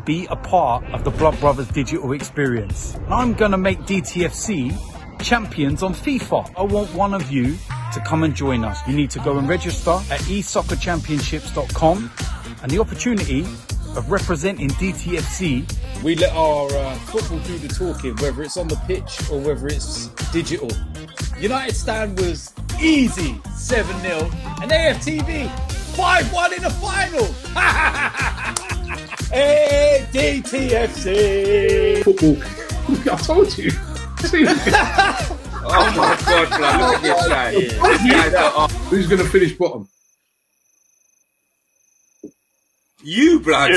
be a part of the Blood Brothers digital experience. I'm going to make DTFC champions on FIFA. I want one of you to come and join us. You need to go and register at esoccerchampionships.com, and the opportunity of representing DTFC. We let our football do the talking, whether it's on the pitch or whether it's digital. United stand was easy, 7-0, and AFTV 5-1 in the final. Hey, DTFC! Football. I told you. Oh my God, blood, look at this guy. Who's going to finish bottom? You, blood.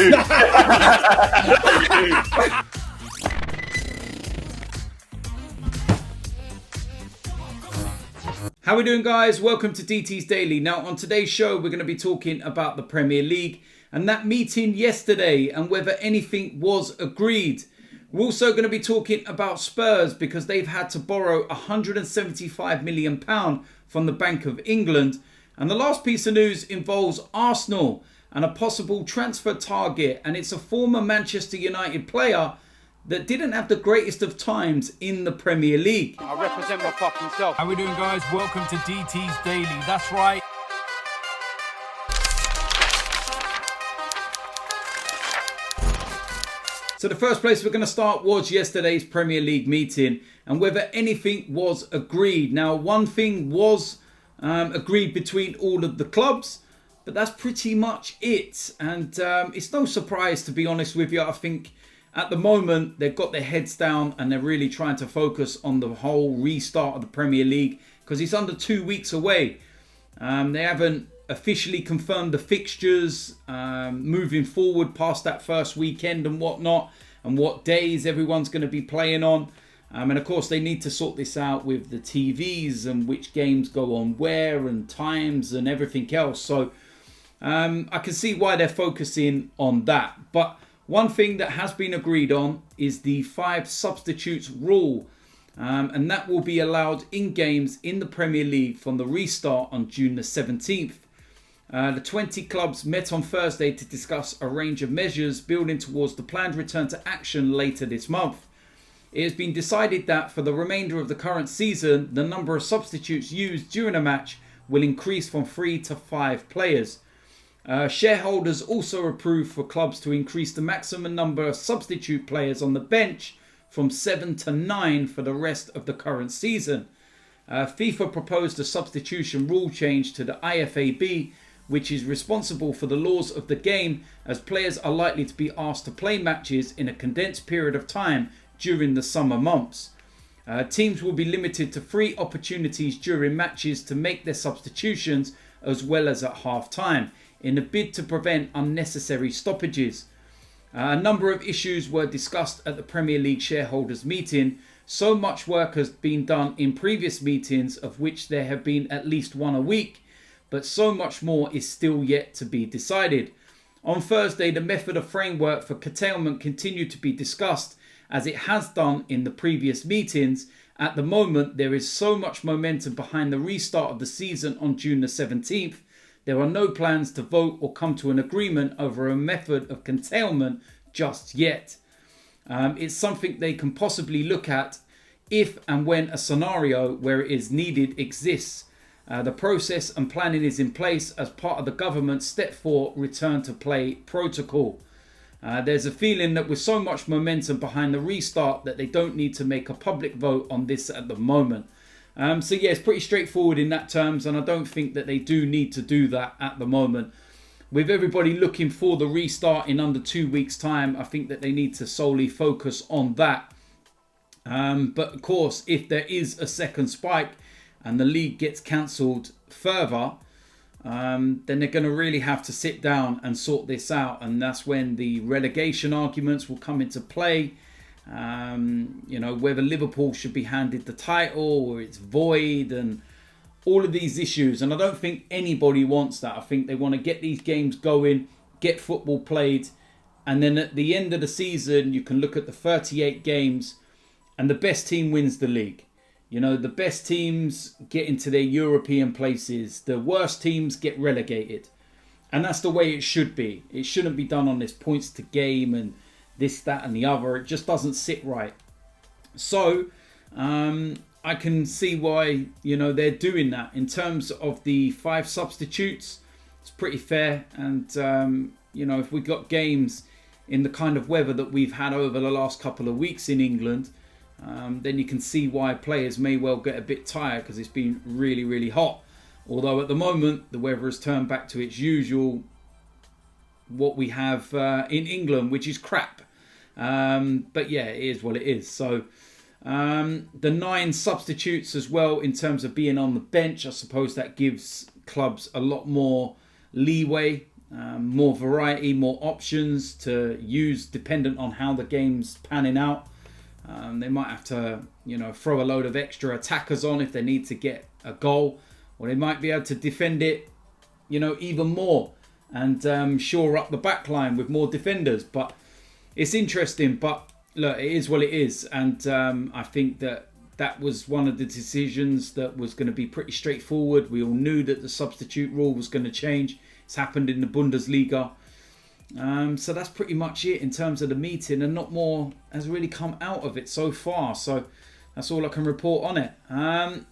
How we doing, guys? Welcome to DT's Daily. Now, on today's show, we're going to be talking about the Premier League and that meeting yesterday and whether anything was agreed. We're also going to be talking about Spurs because they've had to borrow £175 million from the Bank of England. And the last piece of news involves Arsenal and a possible transfer target. And it's a former Manchester United player that didn't have the greatest of times in the Premier League. I represent my fucking self. How we doing, guys? Welcome to DT's Daily. That's right. So the first place we're going to start was yesterday's Premier League meeting and whether anything was agreed. Now, one thing was agreed between all of the clubs, but that's pretty much it. And it's no surprise, to be honest with you. I think at the moment they've got their heads down and they're really trying to focus on the whole restart of the Premier League because it's under 2 weeks away. They haven't officially confirmed the fixtures moving forward past that first weekend and whatnot, and what days everyone's going to be playing on. And of course, they need to sort this out with the TVs and which games go on where and times and everything else. So I can see why they're focusing on that. But one thing that has been agreed on is the 5 substitutes rule. And that will be allowed in games in the Premier League from the restart on June the 17th. The 20 clubs met on Thursday to discuss a range of measures building towards the planned return to action later this month. It has been decided that for the remainder of the current season, the number of substitutes used during a match will increase from 3 to 5 players. Shareholders also approved for clubs to increase the maximum number of substitute players on the bench from 7 to 9 for the rest of the current season. FIFA proposed a substitution rule change to the IFAB, which is responsible for the laws of the game, as players are likely to be asked to play matches in a condensed period of time during the summer months. Teams will be limited to 3 opportunities during matches to make their substitutions, as well as at half-time, in a bid to prevent unnecessary stoppages. A number of issues were discussed at the Premier League shareholders meeting. So much work has been done in previous meetings, of which there have been at least one a week, but so much more is still yet to be decided. On Thursday, the method of framework for curtailment continued to be discussed, as it has done in the previous meetings. At the moment, there is so much momentum behind the restart of the season on June the 17th. There are no plans to vote or come to an agreement over a method of curtailment just yet. It's something they can possibly look at if and when a scenario where it is needed exists. The process and planning is in place as part of the government's Step 4 return to play protocol. There's a feeling that with so much momentum behind the restart that they don't need to make a public vote on this at the moment. So yeah, it's pretty straightforward in that terms, and I don't think that they do need to do that at the moment. With everybody looking for the restart in under 2 weeks' time, I think that they need to solely focus on that. But of course, if there is a second spike and the league gets cancelled further, then they're going to really have to sit down and sort this out. And that's when the relegation arguments will come into play. Whether Liverpool should be handed the title or it's void and all of these issues. And I don't think anybody wants that. I think they want to get these games going, get football played. And then at the end of the season, you can look at the 38 games and the best team wins the league. You know, the best teams get into their European places. The worst teams get relegated. And that's the way it should be. It shouldn't be done on this points to game and this, that and the other. It just doesn't sit right. So I can see why, they're doing that. In terms of the 5 substitutes, it's pretty fair. And, if we got games in the kind of weather that we've had over the last couple of weeks in England, then you can see why players may well get a bit tired because it's been really, really hot. Although at the moment, the weather has turned back to its usual, what we have in England, which is crap. But yeah, it is what it is. So the 9 substitutes as well, in terms of being on the bench, I suppose that gives clubs a lot more leeway, more variety, more options to use dependent on how the game's panning out. They might have to, throw a load of extra attackers on if they need to get a goal, or they might be able to defend it, even more and shore up the back line with more defenders. But it's interesting. But look, it is what it is, and I think that was one of the decisions that was going to be pretty straightforward. We all knew that the substitute rule was going to change. It's happened in the Bundesliga. So that's pretty much it in terms of the meeting, and not more has really come out of it so far. So that's all I can report on it.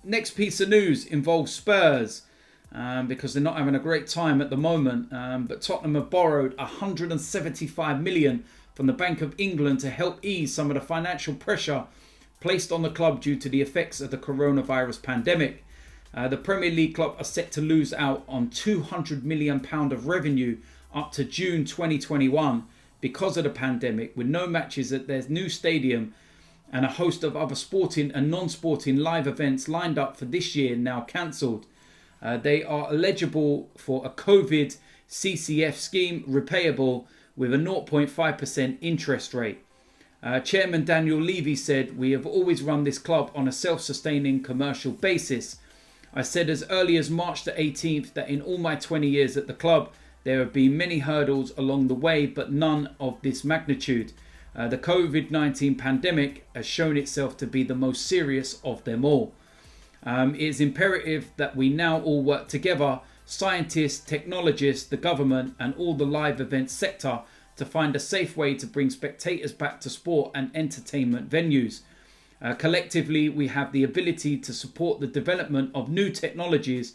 Next piece of news involves Spurs, because they're not having a great time at the moment. But Tottenham have borrowed 175 million from the Bank of England to help ease some of the financial pressure placed on the club due to the effects of the coronavirus pandemic. The Premier League club are set to lose out on £200 million of revenue up to June 2021 because of the pandemic, with no matches at their new stadium and a host of other sporting and non-sporting live events lined up for this year now cancelled. They are eligible for a COVID CCF scheme, repayable with a 0.5% interest rate. Chairman Daniel Levy said, "We have always run this club on a self-sustaining commercial basis. I said as early as March the 18th that in all my 20 years at the club, there have been many hurdles along the way, but none of this magnitude. The COVID-19 pandemic has shown itself to be the most serious of them all. It is imperative that we now all work together, scientists, technologists, the government and all the live event sector, to find a safe way to bring spectators back to sport and entertainment venues. Collectively, we have the ability to support the development of new technologies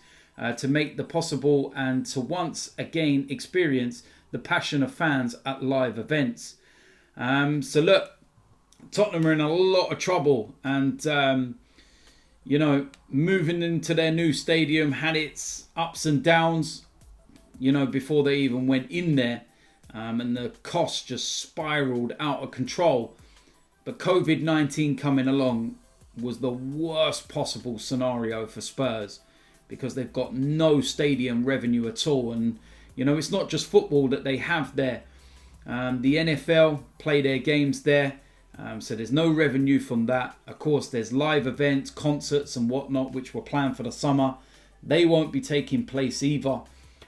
to make the possible and to once again experience the passion of fans at live events." So look, Tottenham are in a lot of trouble, and moving into their new stadium had its ups and downs, before they even went in there, and the costs just spiraled out of control. But COVID-19 coming along was the worst possible scenario for Spurs, because they've got no stadium revenue at all. And, it's not just football that they have there. The NFL play their games there, so there's no revenue from that. Of course, there's live events, concerts and whatnot, which were planned for the summer. They won't be taking place either.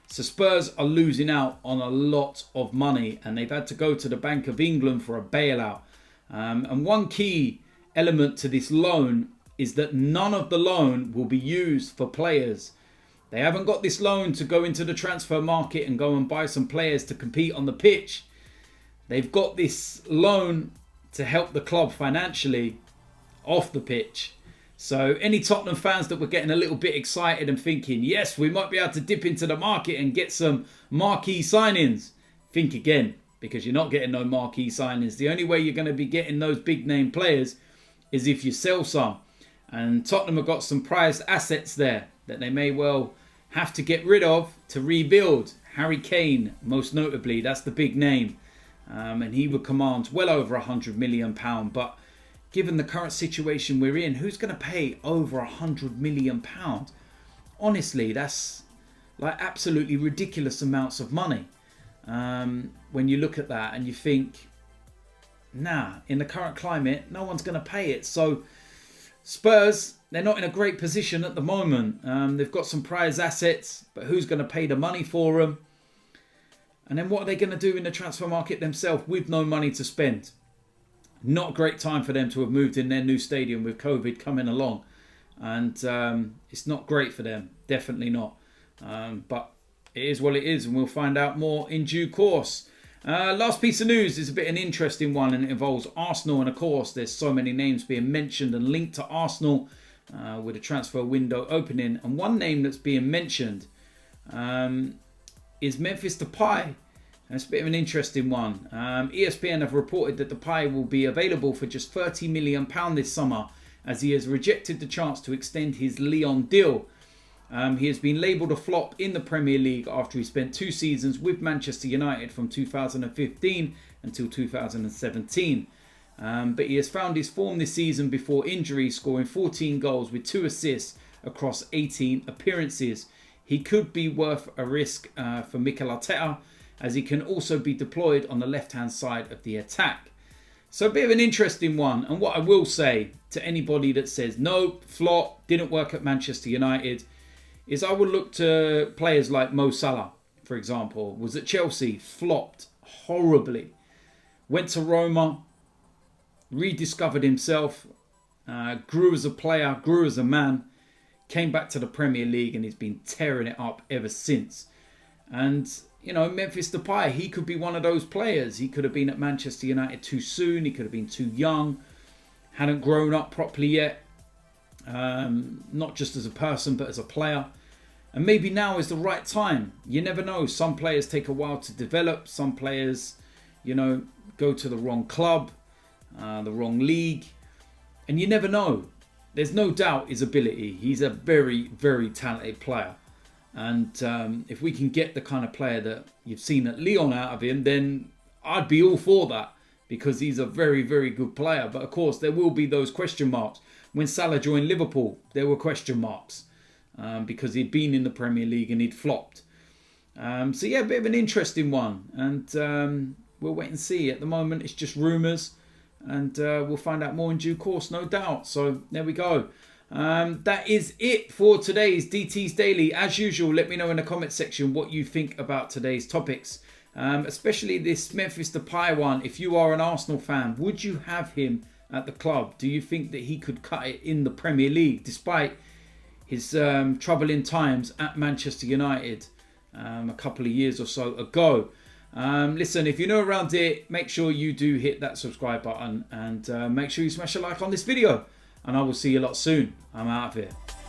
So Spurs are losing out on a lot of money, and they've had to go to the Bank of England for a bailout. And one key element to this loan is that none of the loan will be used for players. They haven't got this loan to go into the transfer market and go and buy some players to compete on the pitch. They've got this loan to help the club financially off the pitch. So any Tottenham fans that were getting a little bit excited and thinking, yes, we might be able to dip into the market and get some marquee signings, think again, because you're not getting no marquee signings. The only way you're going to be getting those big name players is if you sell some. And Tottenham have got some prized assets there that they may well have to get rid of to rebuild. Harry Kane, most notably, that's the big name. And he would command well over £100 million. But given the current situation we're in, who's going to pay over £100 million? Honestly, that's like absolutely ridiculous amounts of money. When you look at that and you think, nah, in the current climate, no one's going to pay it. So Spurs, they're not in a great position at the moment. They've got some prize assets, but who's going to pay the money for them? And then what are they going to do in the transfer market themselves with no money to spend? Not a great time for them to have moved in their new stadium with COVID coming along. And it's not great for them. Definitely not. But it is what it is, and we'll find out more in due course. Last piece of news is a bit an interesting one, and it involves Arsenal. And of course, there's so many names being mentioned and linked to Arsenal with a transfer window opening. And one name that's being mentioned is Memphis Depay. And it's a bit of an interesting one. ESPN have reported that Depay will be available for just £30 million this summer, as he has rejected the chance to extend his Lyon deal. He has been labelled a flop in the Premier League after he spent 2 seasons with Manchester United from 2015 until 2017. But he has found his form this season before injury, scoring 14 goals with 2 assists across 18 appearances. He could be worth a risk for Mikel Arteta, as he can also be deployed on the left-hand side of the attack. So a bit of an interesting one. And what I will say to anybody that says, no, flop, didn't work at Manchester United, is I would look to players like Mo Salah, for example, was at Chelsea, flopped horribly. Went to Roma, rediscovered himself, grew as a player, grew as a man, came back to the Premier League and he's been tearing it up ever since. And, you know, Memphis Depay, he could be one of those players. He could have been at Manchester United too soon. He could have been too young, hadn't grown up properly yet. Not just as a person, but as a player. And maybe now is the right time. You never know. Some players take a while to develop. Some players, you know, go to the wrong club, the wrong league. And you never know. There's no doubt his ability. He's a very, very talented player. And if we can get the kind of player that you've seen at Lyon out of him, then I'd be all for that. Because he's a very, very good player. But of course, there will be those question marks. When Salah joined Liverpool, there were question marks because he'd been in the Premier League and he'd flopped. So yeah, a bit of an interesting one. And we'll wait and see. At the moment, it's just rumours. And we'll find out more in due course, no doubt. So there we go. That is it for today's DT's Daily. As usual, let me know in the comment section what you think about today's topics. Especially this Memphis Depay one. If you are an Arsenal fan, would you have him at the club? Do you think that he could cut it in the Premier League despite his troubling times at Manchester United a couple of years or so ago? Listen, if you're new around here, make sure you do hit that subscribe button and make sure you smash a like on this video. And I will see you a lot soon. I'm out of here.